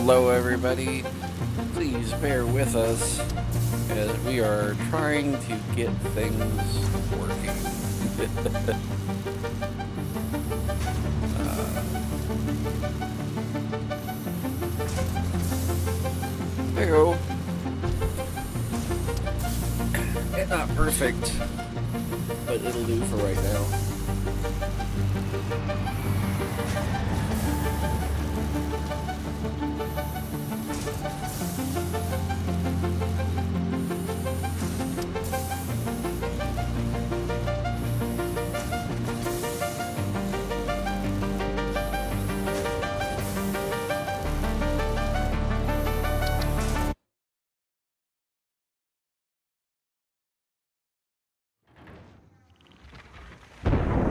Hello, everybody. Please bear with us as we are trying to get things working. There you go. It's not perfect, but it'll do for right now.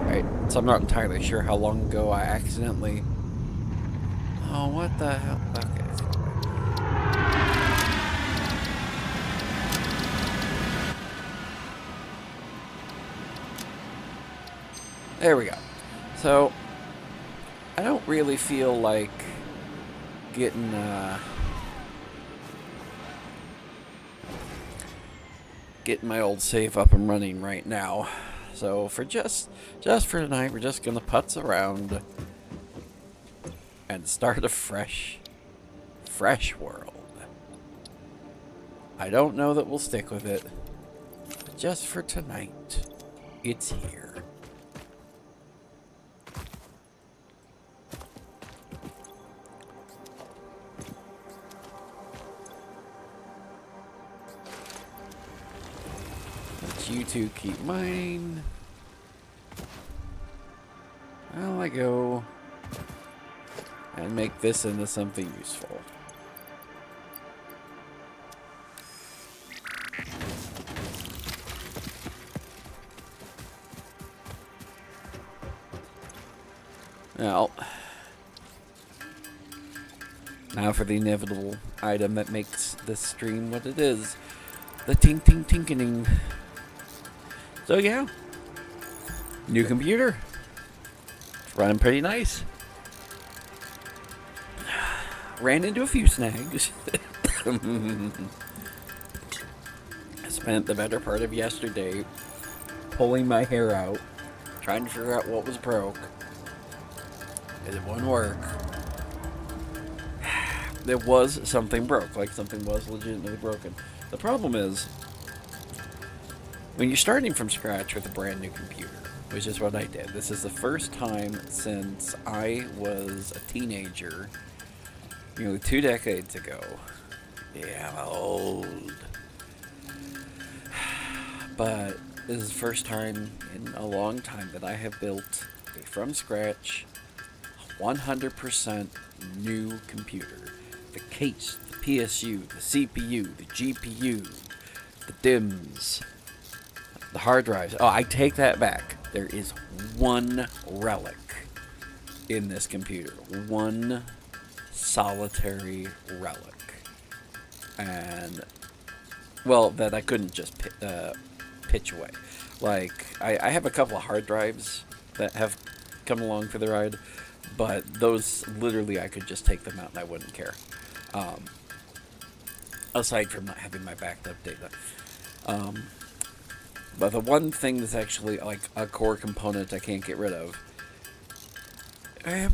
Right, so I'm not entirely sure how long ago I accidentally... Oh, what the hell? Okay. There we go. So, I don't really feel like getting, getting my old save up and running right now. So for just for tonight, we're just gonna putz around and start a fresh world. I don't know that we'll stick with it, but just for tonight, it's here. Let you two keep mine. Well, I go and make this into something useful. Now for the inevitable item that makes this stream what it is. The tink-tink-tinkening. So yeah. New computer. It's running pretty nice. Ran into a few snags. I spent the better part of yesterday pulling my hair out, trying to figure out what was broke. It wouldn't work. There was something broke, like something was legitimately broken. The problem is, when you're starting from scratch with a brand new computer, which is what I did. This is the first time since I was a teenager, 2 decades ago. Yeah, I'm old. But this is the first time in a long time that I have built a from scratch, 100% new computer. The case, the PSU, the CPU, the GPU, the DIMMs, the hard drives. Oh, I take that back. There is one relic in this computer. One solitary relic. And, well, that I couldn't just pitch away. Like, I have a couple of hard drives that have come along for the ride, but those, literally, I could just take them out and I wouldn't care. Aside from not having my backed up data. But the one thing that's actually like a core component I can't get rid of.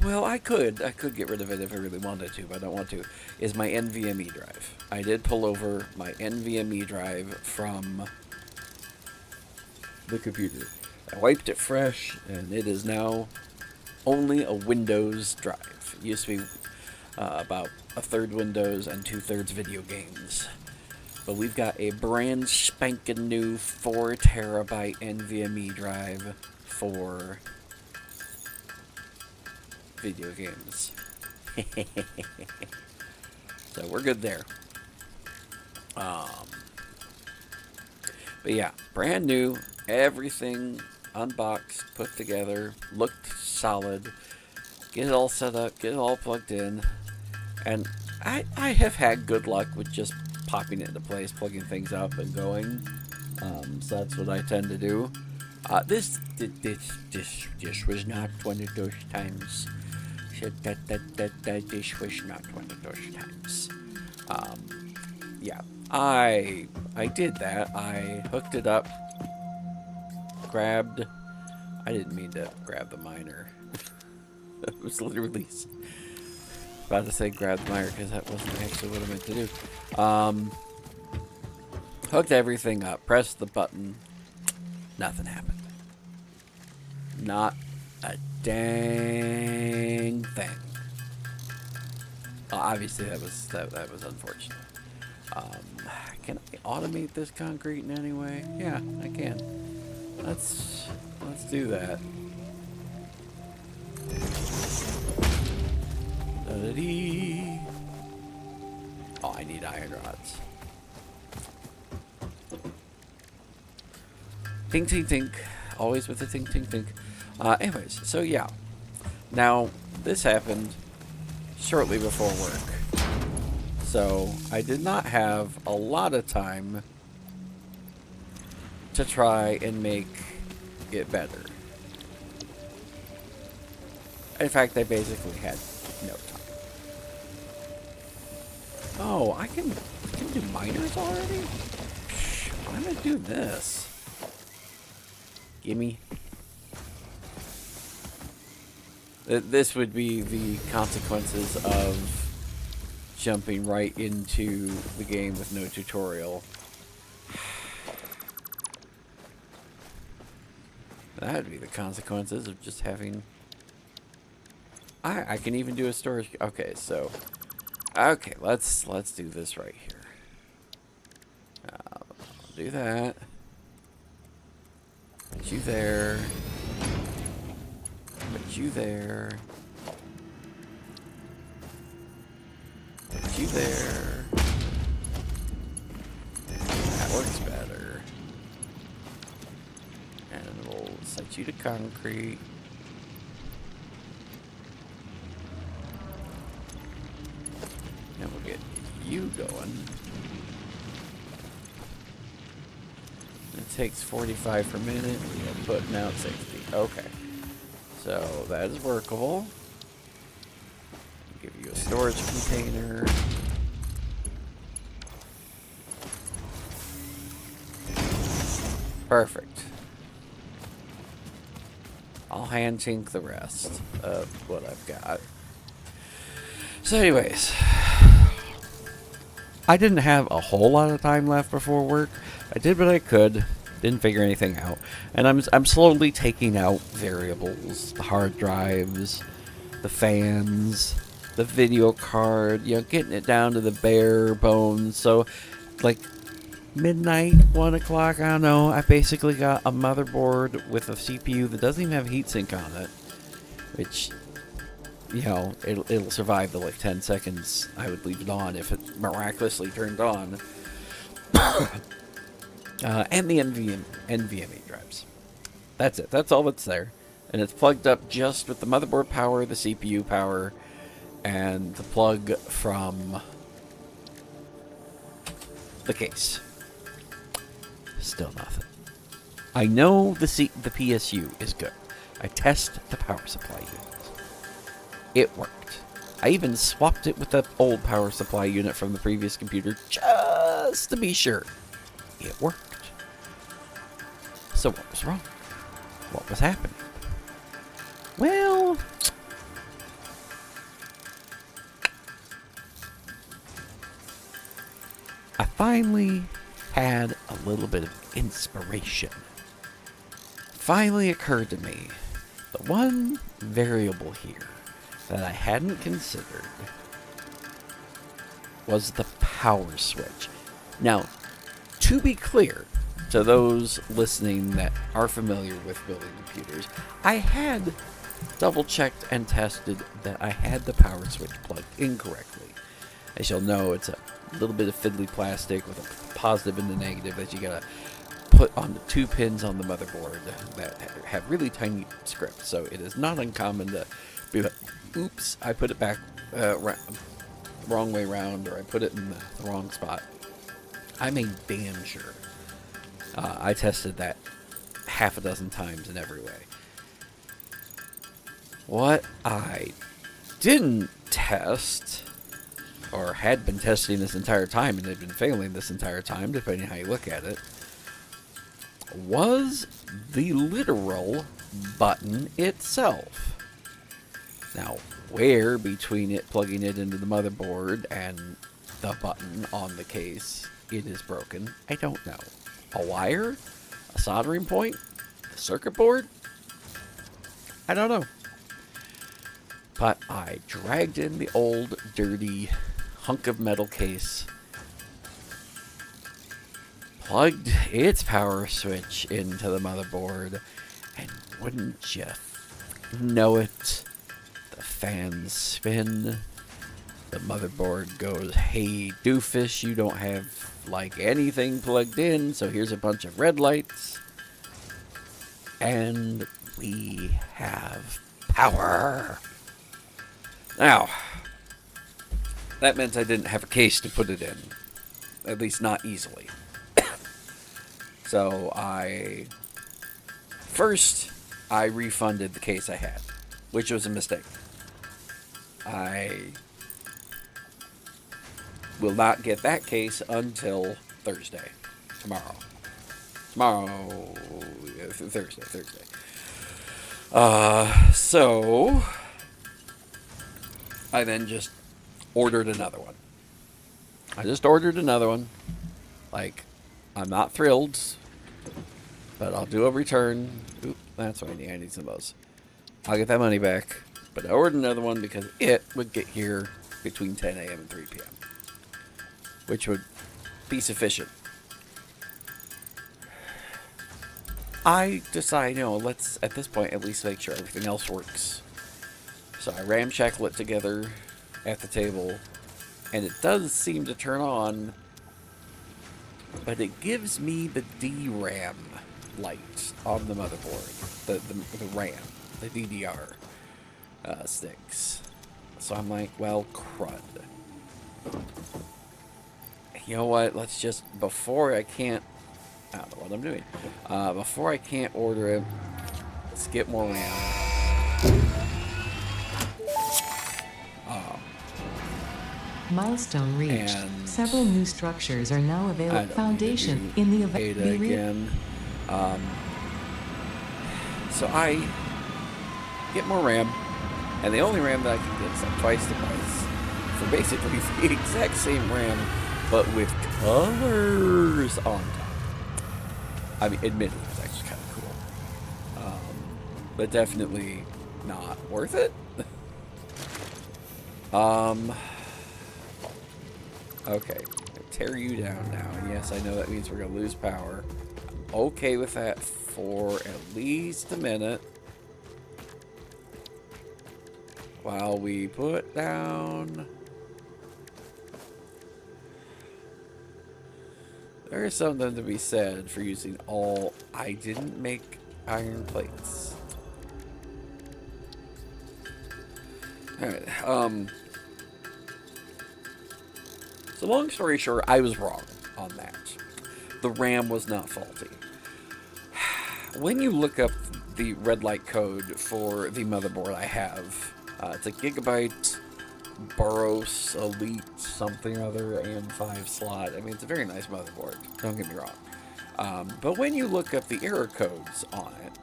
Well, I could get rid of it if I really wanted to, but I don't want to. Is my NVMe drive. I did pull over my NVMe drive from the computer. I wiped it fresh, and it is now only a Windows drive. It used to be about a third Windows and 2/3 video games. But we've got a brand spanking new 4 terabyte NVMe drive for video games. So we're good there. But yeah, brand new, everything unboxed, put together, looked solid. Get it all set up, get it all plugged in. And I have had good luck with just popping it into place, plugging things up, and going. So that's what I tend to do. This was not one of those times. So that dish was not one of those times. Yeah, I did that. I hooked it up, grabbed. I didn't mean to grab the miner. It was literally about to say grab the miner because that wasn't actually what I meant to do. Hooked everything up, pressed the button. Nothing happened. Not a dang thing. Obviously, that was unfortunate. Can I automate this concrete in any way? Yeah, I can. Let's do that. Da-da-dee. Oh, I need iron rods. Tink, tink, tink. Always with the tink, tink, tink. Anyways, so yeah. Now, this happened shortly before work. So, I did not have a lot of time to try and make it better. In fact, I basically had no time. Oh, I can do miners already? I'm gonna do this. Gimme. This would be the consequences of jumping right into the game with no tutorial. That would be the consequences of just having... I can even do a storage... Okay, so... Okay, let's do this right here. Do that. Put you there. Put you there. Put you there. That works better. And we'll set you to concrete. And we'll get you going. It takes 45 per minute. We're putting out 60. Okay. So that is workable. Give you a storage container. Perfect. I'll hand chink the rest of what I've got. So anyways, I didn't have a whole lot of time left before work. I did what I could. Didn't figure anything out. And I'm slowly taking out variables, the hard drives, the fans, the video card, you know, getting it down to the bare bones. So, like, midnight, 1 o'clock, I don't know, I basically got a motherboard with a CPU that doesn't even have heatsink on it. Which, you know, it'll survive the, like, 10 seconds I would leave it on if it miraculously turned on. And the NVMe drives. That's it. That's all that's there. And it's plugged up just with the motherboard power, the CPU power, and the plug from the case. Still nothing. I know the PSU is good. I test the power supply unit. It worked. I even swapped it with the old power supply unit from the previous computer just to be sure. It worked. So what was wrong? What was happening? Well, I finally had a little bit of inspiration. Finally occurred to me the one variable here that I hadn't considered was the power switch. Now, to be clear, to those listening that are familiar with building computers, I had double-checked and tested that I had the power switch plugged in correctly. As you'll know, it's a little bit of fiddly plastic with a positive and a negative that you gotta put on the 2 pins on the motherboard that have really tiny scripts. So it is not uncommon to be like, oops, I put it back wrong way around, or I put it in the wrong spot. I made damn sure I tested that half a dozen times in every way. What I didn't test, or had been testing this entire time and had been failing this entire time, depending how you look at it, was the literal button itself. Now, where between it plugging it into the motherboard and the button on the case it is broken, I don't know. A wire? A soldering point? A circuit board? I don't know. But I dragged in the old, dirty hunk of metal case, plugged its power switch into the motherboard, and wouldn't you know it, the fans spin, the motherboard goes, hey doofus, you don't have like anything plugged in, so here's a bunch of red lights, and we have power. Now, that meant I didn't have a case to put it in, at least not easily. So I refunded the case I had, which was a mistake. I will not get that case until Thursday. Thursday. So I then just ordered another one. Like, I'm not thrilled, but I'll do a return. Oop, that's what I need. I need some of those. I'll get that money back. But I ordered another one because it would get here between 10 a.m. and 3 p.m., which would be sufficient. I decide, let's, at this point, at least make sure everything else works. So I ramshackle it together at the table, and it does seem to turn on, but it gives me the DRAM light on the motherboard, the RAM, the DDR sticks. So I'm like, well, crud. You know what? Let's just, before I can't order it, let's get more RAM. Milestone reached. Several new structures are now available. Foundation in the event. Again. So I get more RAM, and the only RAM that I can get is like twice the price for basically the exact same RAM, but with colors on top. I mean, admittedly, it's actually kind of cool, but definitely not worth it. Okay, tear you down now, and yes, I know that means we're gonna lose power. I'm okay with that for at least a minute, while we put down. There is something to be said for using all. I didn't make iron plates. Alright, so long story short, I was wrong on that. The RAM was not faulty. When you look up the red light code for the motherboard I have, it's a Gigabyte Boros Elite something or other AM5 slot. I mean, it's a very nice motherboard, don't get me wrong. But when you look up the error codes on it,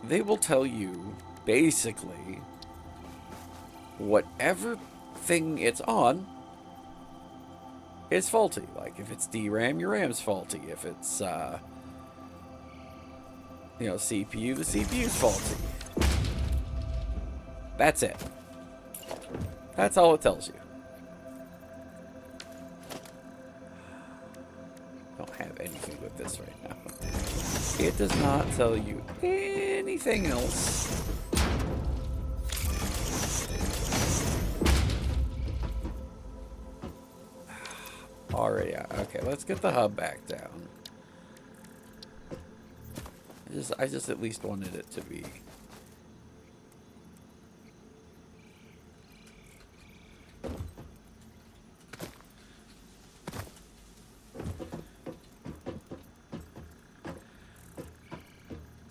they will tell you basically whatever thing it's on is faulty. Like, if it's DRAM, your RAM's faulty. If it's, CPU, the CPU's faulty. That's it. That's all it tells you. Don't have anything with this right now. It does not tell you anything else. Already, okay, let's get the hub back down. I just at least wanted it to be.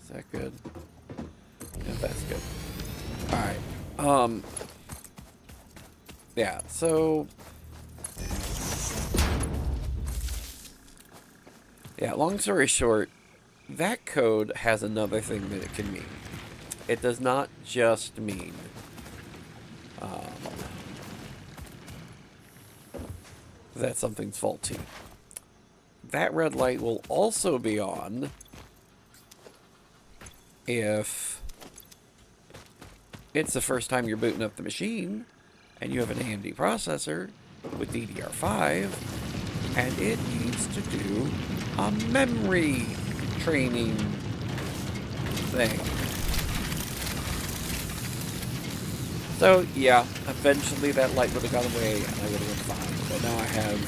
Is that good? Yeah, that's good. Alright, yeah, so yeah, long story short, that code has another thing that it can mean. It does not just mean that something's faulty. That red light will also be on if it's the first time you're booting up the machine and you have an AMD processor with DDR5 and it needs to do a memory training thing. So yeah, eventually that light would have gone away and I would have been fine. But now I have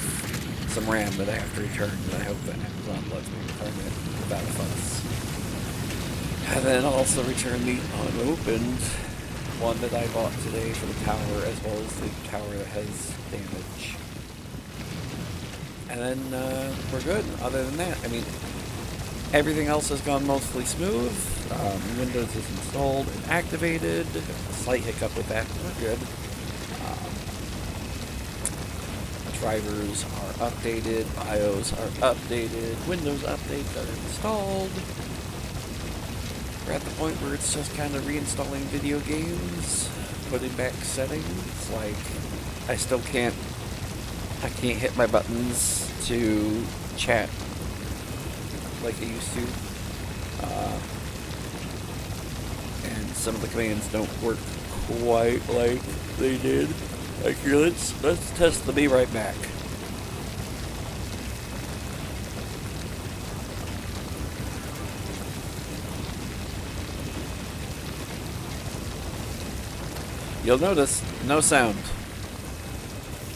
some RAM that I have to return, and I hope that Amazon lets me return it without a fuss. And then also return the unopened one that I bought today for the tower, as well as the tower that has damage. And then we're good. Other than that, I mean, everything else has gone mostly smooth. Windows is installed and activated. A slight hiccup with that, but we're good. Drivers are updated, BIOS are updated, Windows updates are installed. We're at the point where it's just kind of reinstalling video games, putting back settings. Like, I can't hit my buttons to chat like I used to. And some of the commands don't work quite like they did. Like, here, let's test the be right back. You'll notice no sound.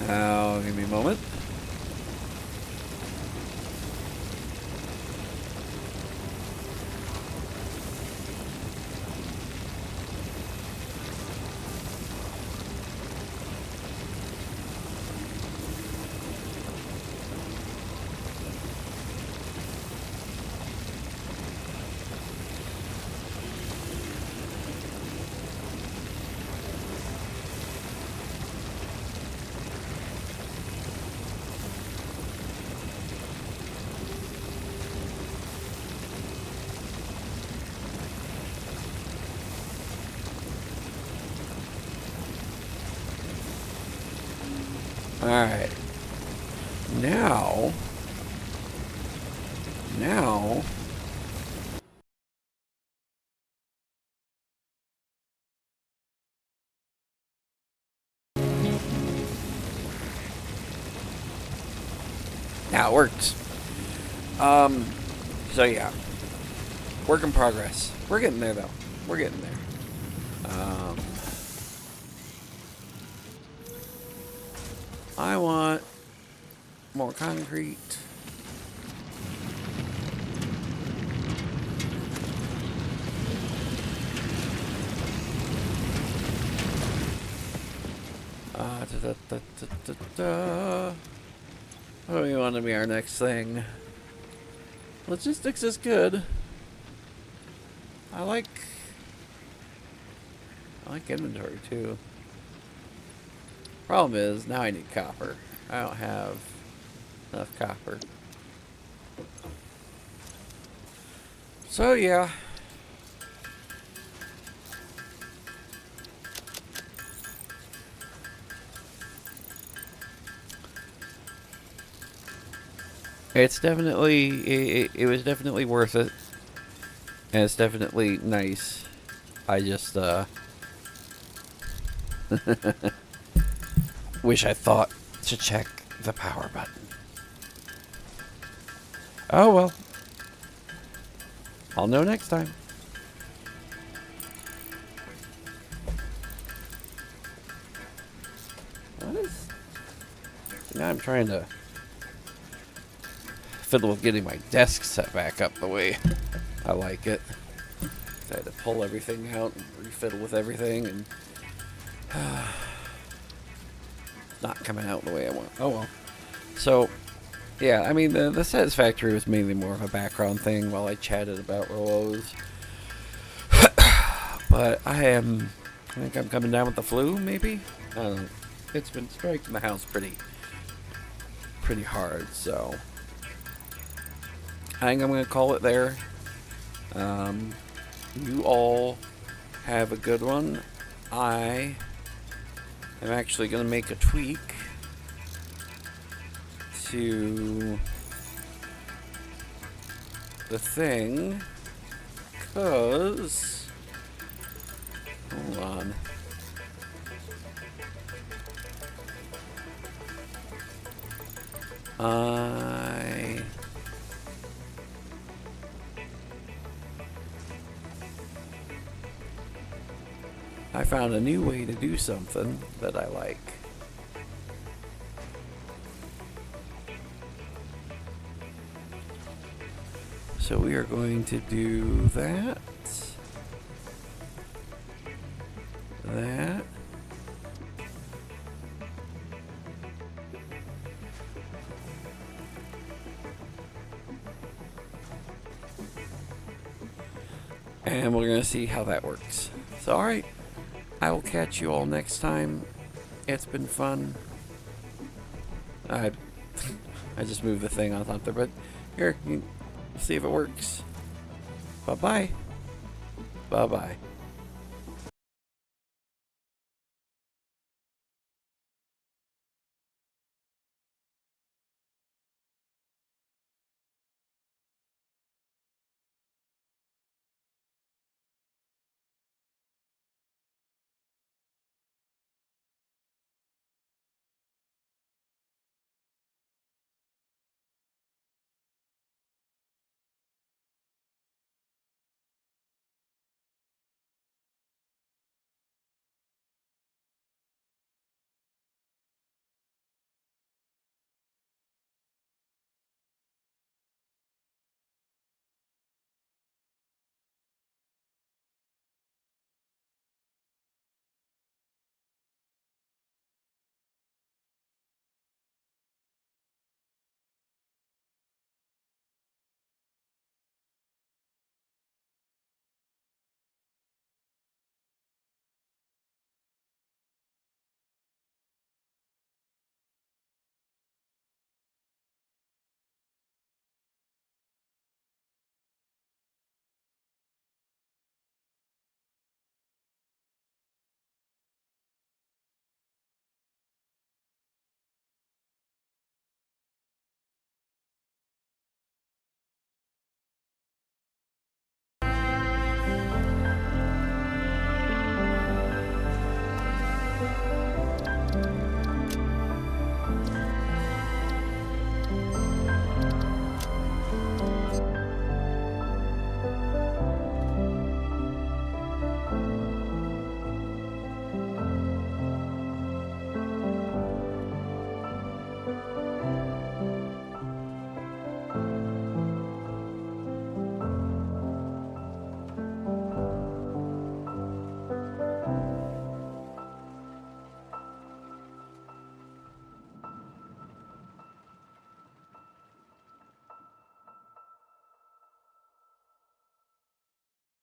Now, give me a moment. Alright. Now. Now it worked. So yeah. Work in progress. We're getting there though. We're getting there. I want more concrete. What do we want to be our next thing? Logistics is good. I like inventory too. Problem is, now I need copper. I don't have enough copper. So yeah. It's definitely, it was definitely worth it. And it's definitely nice. I just, wish I thought to check the power button. Oh well. I'll know next time. What is... Now I'm trying to fiddle with getting my desk set back up the way I like it. I had to pull everything out and refiddle with everything, and not coming out the way I want. Oh well. So, yeah, I mean, the Satisfactory was mainly more of a background thing while I chatted about Rolos. But I think I'm coming down with the flu, maybe? I don't know. it's been striking the house pretty hard. So I think I'm gonna call it there. You all have a good one. I am actually gonna make a tweak to the thing, cause hold on. I found a new way to do something that I like. So we are going to do that. That. And we're going to see how that works. So, alright. I will catch you all next time. It's been fun. I just moved the thing on top there, but here, you see if it works. Bye-bye. Bye-bye.